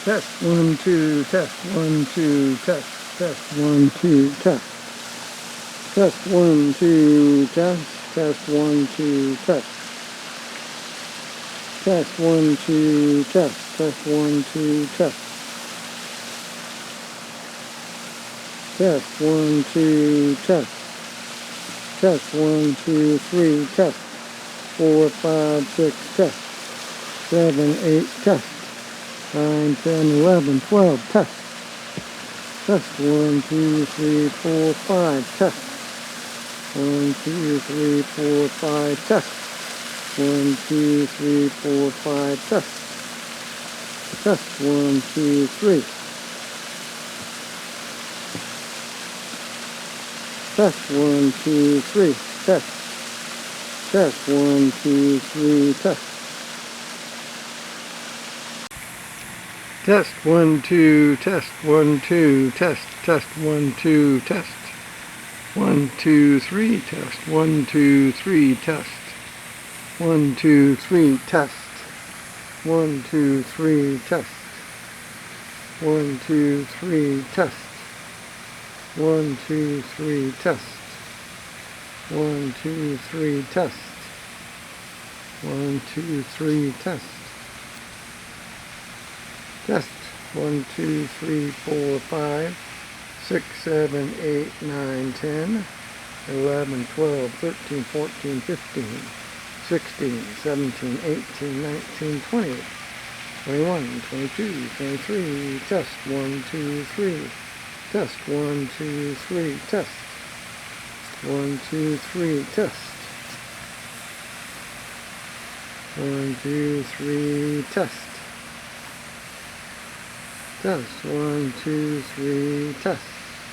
Test, 1, 2, test, 1, 2, test, test, 1, 2, test. Test, 1, 2, test, test, 1, 2, test. Test, 1, 2, test, test, 1, 2, test. Test, 1, 2, test. Test, 1, 2, 3, test. 4, 5, 6, test. 7, 8, test. 9, 10, 11, 12, test. Test, 1, 2, 3, 4, 5, test. 1, 2, 3, 4, 5, test. 1, 2, 3, 4, 5, test. Test, 1, 2, 3. Test, 1, 2, 3, test. Test, 1, 2, 3, test. Test, 1, 2, test, 1, 2, test, test, 1, 2, test. 1, 2, 3, test, 1, 2, 3, test. 1, 2, 3, test. 1, 2, 3, test. 1, 2, 3, test. 1, 2, 3, test. 1, 2, 3, test. 1, 2, 3, test. Test. 1, 2, 3, 4, 5, 6, 7, 8, 9, 10, 11, 12, 13, 14, 15, 16, 17, 18, 19, 20, 21, 22, 23, test. 1, 2, 3, test. 1, 2, 3, test. 1, 2, 3, test. 1, 2, 3, test. Test, 1, 2, 3, test.